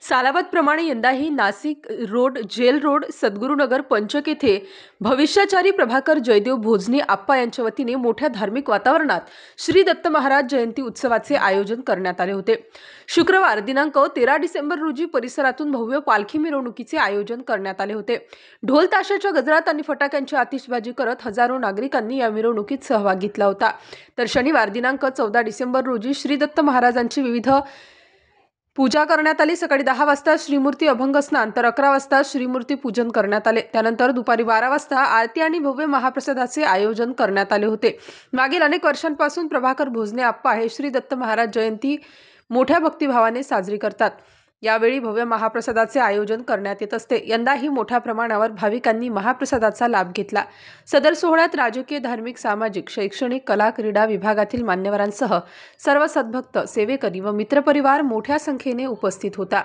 सालाबादप्रमाणे यंदाही Nashik road, jail road, Sadgurunagar, Panchak येथे भविष्याचारी प्रभाकर जयदेव भोजने आप्पा यांच्या वतीने मोठ्या धार्मिक वातावरणात श्री दत्त महाराज जयंती उत्सवाचे आयोजन करण्यात आले होते। शुक्रवार दिनांक 13 डिसेंबर रोजी परिसरातून भव्य पालखी मिरवणुकीचे आयोजन करण्यात आले होते। ढोल ताशाच्या गजरात आणि फटाक्यांची आतिषबाजी करत हजारो नागरिकांनी या मिरवणुकीत सहभाग घेतला होता। तर शनिवार दिनांक 14 डिसेंबर रोजी श्री दत्त महाराजांची विविध पूजा करण्यात आली। सकाळी 10 वाजता श्रीमूर्ती अभंग स्नान तर 11 वाजता श्रीमूर्ती पूजन करण्यात आले। त्यानंतर दुपारी 12 वाजता आरती आणि भव्य महाप्रसादाचे आयोजन करण्यात आले होते। मागील अनेक वर्षांपासून प्रभाकर भोजने आप्पा हे श्री दत्त महाराज जयंती मोठ्या भक्तिभावाने साजरी करतात। यावेळी भव्य महाप्रसादाचे आयोजन करण्यात येत असते। यंदाही मोठ्या प्रमाणावर भाविकांनी महाप्रसादाचा लाभ घेतला। सदर सोहळ्यात राजकीय, धार्मिक, सामाजिक, शैक्षणिक, कला, क्रीडा विभागातील मान्यवरांसह सर्व सद्भक्त, सेवेकरी व मित्रपरिवार मोठ्या संख्येने उपस्थित होता।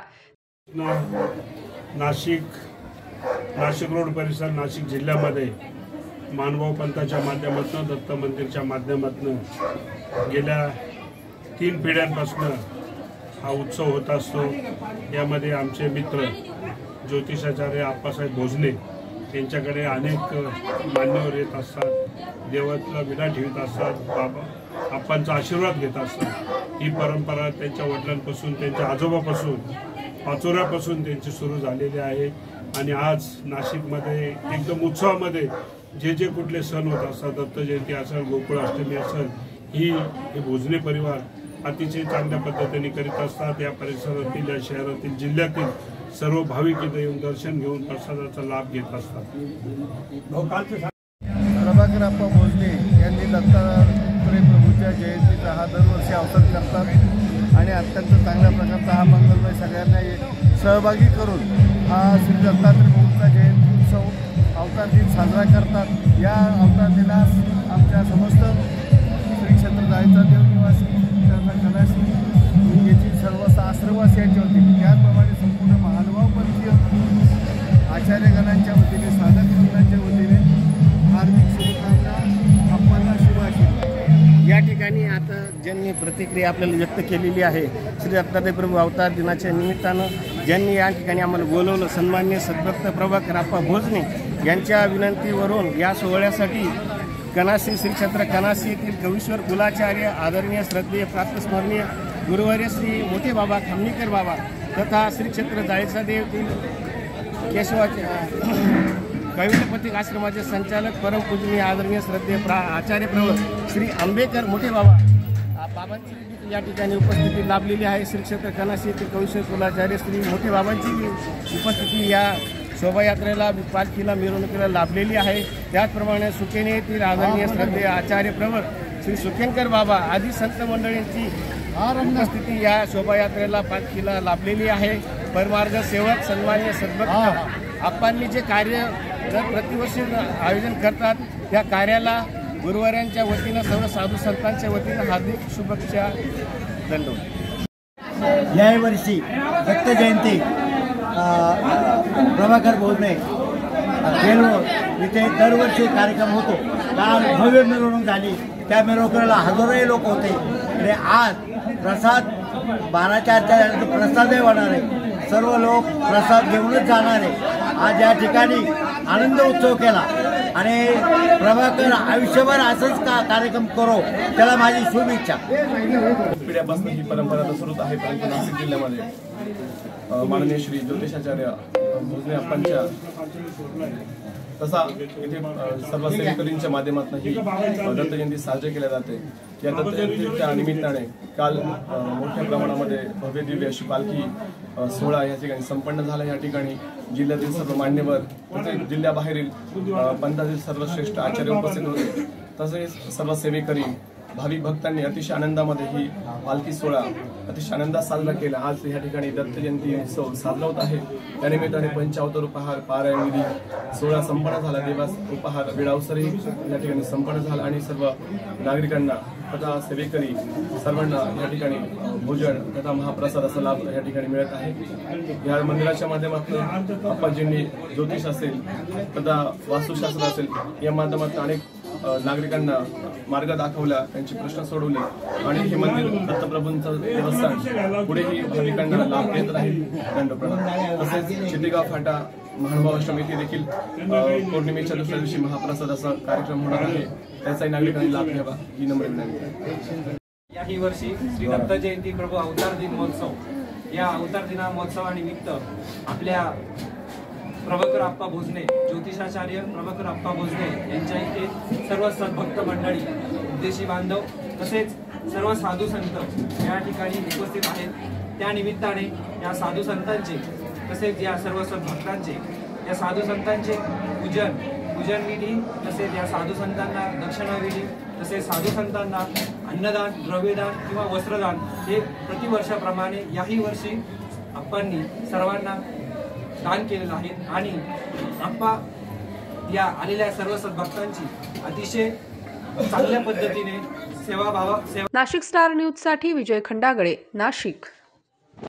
नाशिक रोड परिसर नाशिक जिल्ह्यामध्ये मानभाव पंथाच्या माध्यमातून, दत्त मंदिरच्या माध्यमातून गेल्या 3 पिढ्यांपासून हा उत्सव होत असतो। यामध्ये आमचे मित्र ज्योतिषाचार्य आप्पासाहेब भोजने यांच्याकडे अनेक मान्यवर येत असतात, देवातला विडा ठेवत असतात, बाबा आप्पांचा आशीर्वाद घेत असतात। ही परंपरा त्यांच्या वडिलांपासून, त्यांच्या आजोबापासून, पाचोऱ्यापासून त्यांची सुरू झालेली आहे। आणि आज नाशिकमध्ये एकदम उत्सवामध्ये जे कुठले सण होत असतात, दत्त जयंती असेल, गोकुळाष्टमी असेल, हे भोजने परिवार अतिशय चांगल्या पद्धतीने करीत असतात। या परिसरातील, या शहरातील, जिल्ह्यातील सर्व भाविक इथे येऊन दर्शन घेऊन प्रसादाचा लाभ घेत असतात। प्रभाकर आप्पा भोजने यांनी दत्तात्रय प्रभूच्या जयंतीचा हा दरवर्षी अवसर करतात आणि अत्यंत चांगल्या प्रकारचा हा मंगलमय सगळ्यांना सहभागी करून हा श्री दत्तात्रय प्रभूचा जयंती उत्सव अवतार दिन साजरा करतात। या अवतार दिनास आमच्या समस्त श्री क्षेत्र जायचा देवनिवासी कलाशी याची सर्व आश्रमवासियांच्या वतीने, त्याचप्रमाणे संपूर्ण महानुभाव पंथीय आचार्यगणांच्या वतीने, साधकगणांच्या वतीने हार्दिक शुभकामना, आप्पांना शुभाशीर्वाद। या ठिकाणी आता ज्यांनी प्रतिक्रिया आपल्याला व्यक्त केलेली आहे, श्री दत्तात्रय प्रभू अवतार दिनाच्या निमित्तानं ज्यांनी या ठिकाणी आम्हाला बोलवलं, सन्माननीय सद्भक्त प्रभाकर आप्पा भोजने यांच्या विनंतीवरून या सोहळ्यासाठी कनासी, श्री क्षेत्र कनासी येथील कवीश्वर कुलाचार्य, आदरणीय, श्रद्धेय, प्रातस्मरणीय गुरुवर्य श्री मोठे बाबा खामनीकर बाबा तथा श्री क्षेत्र जाळीचा येथील केशवाचे कविपथिक आश्रमाचे संचालक, परमपूजनीय, आदरणीय, श्रद्धेय आचार्य प्रवर श्री आंबेकर मोठे बाबांची या ठिकाणी उपस्थिती लाभलेली आहे। श्री क्षेत्र कनासी येथील कवीश्वर कुलाचार्य श्री मोठे बाबांची उपस्थिती या शोभायात्रेला, पालखीला, मिरवणुकीला लाभलेली आहे। त्याचप्रमाणे सुकेने येथील आदरणीय, श्रद्धेय आचार्य प्रवर श्री सुकेनकर बाबा आदी संत मंडळींची उपस्थिती या शोभायात्रेला, पालखीला लाभलेली आहे। परमार्ग सेवक सन्मान्य सद्भक्त आप्पांनी जे कार्य प्रतिवर्षी आयोजन करतात, त्या कार्याला गुरुवाऱ्यांच्या वतीनं, सर्व साधू संतांच्या वतीनं हार्दिक शुभेच्छा, धन्यवाद। यावर्षी दत्त जयंती प्रभाकर भोजने जेलरोड इथे दरवर्षी कार्यक्रम होतो। काल भव्य मिरवणूक झाली, त्या मिरवणुकीला हजारोही लोक होते आणि आज प्रसाद 12च्या प्रसादही होणार आहे। सर्व लोक प्रसाद घेऊनच जाणार आहे। आज या ठिकाणी आनंद उत्सव केला आणि प्रभाकर आयुष्यभर असंच कार्यक्रम करो, त्याला माझी शुभेच्छा। पिढ्यापासून ही परंपरा सुरूच आहे, परंतु नाशिक जिल्ह्यामध्ये माननीय श्री ज्योतिषाचार्य भोजने आप्पांच्या तसा इथे सर्व सेवेकरींच्या माध्यमातून ही दत्त जयंती साजरी केली जाते। या दत्त जयंतीच्या निमित्ताने काल मोठ्या प्रमाणामध्ये भव्य दिव्य अशी पालखी सोहळा या ठिकाणी संपन्न झाला। या ठिकाणी जिल्ह्यातील सर्व मान्यवर, तसेच जिल्ह्याबाहेरील पंथातील सर्वश्रेष्ठ आचार्य उपस्थित होते, तसेच सर्व सेवेकरी, भाविक भक्तांनी अतिशय आनंदामध्ये ही पालखी सोहळा अतिशय आनंदात साजरा केला। आज या ठिकाणी दत्त जयंती उत्सव साजरा होत आहे। त्यानिमित्ताने पंचावतार उपहार, पारायण विधी सोहळा संपन्न झाला। देवास उपहार, विडावसरही या ठिकाणी संपन्न झाला आणि सर्व नागरिकांना तथा सेवेकरी सर्वांना या ठिकाणी भोजन तथा महाप्रसादाचा लाभ या ठिकाणी मिळत आहे। या मंदिराच्या माध्यमातून आप्पाजींनी ज्योतिष असेल तथा वास्तुशास्त्र असेल या माध्यमातून अनेक नागरिकांना मार्ग दाखवला, त्यांचे प्रश्न सोडवले आणि हे मंदिर दत्तप्रभूंचं देवस्थान पुढेही भाविकांना लाभ देत राहील. दंडप्रणाम. तसेच चितेगाव फाटा महानुभाव आश्रम येथे देखील पौर्णिमेच्या दुसऱ्या दिवशी महाप्रसाद असा कार्यक्रम होणार आहे. त्याचाही नागरिकांनी लाभ घ्यावा ही नम्र विनंती. याही वर्षी श्री दत्त जयंती प्रभू अवतार दिन महोत्सव, या अवतार दिना महोत्सवानिमित्त आपल्या प्रभाकर आप्पा भोजने, ज्योतिषाचार्य प्रभाकर आप्पा भोजने यांच्या इथे सर्व सद्भक्त मंडळी, देशी बांधव तसेच सर्व साधू संत या ठिकाणी उपस्थित आहेत. त्या निमित्ताने या साधू संतांचे तसेच या सर्व सद्भक्तांचे, या साधू संतांचे पूजन विधी, तसेच या साधू संतांना दक्षिणा विधी, तसेच साधू संतांना अन्नदान, द्रव्यदान किंवा वस्त्रदान हे प्रतिवर्षाप्रमाणे याही वर्षी आप्पांनी सर्वांना दान केलेलं आहे. आणि आप्पा या आलेल्या सर्व सद्भक्तांची अतिशय चांगल्या पद्धतीने सेवा. नाशिक स्टार न्यूजसाठी विजय खंडागळे, नाशिक.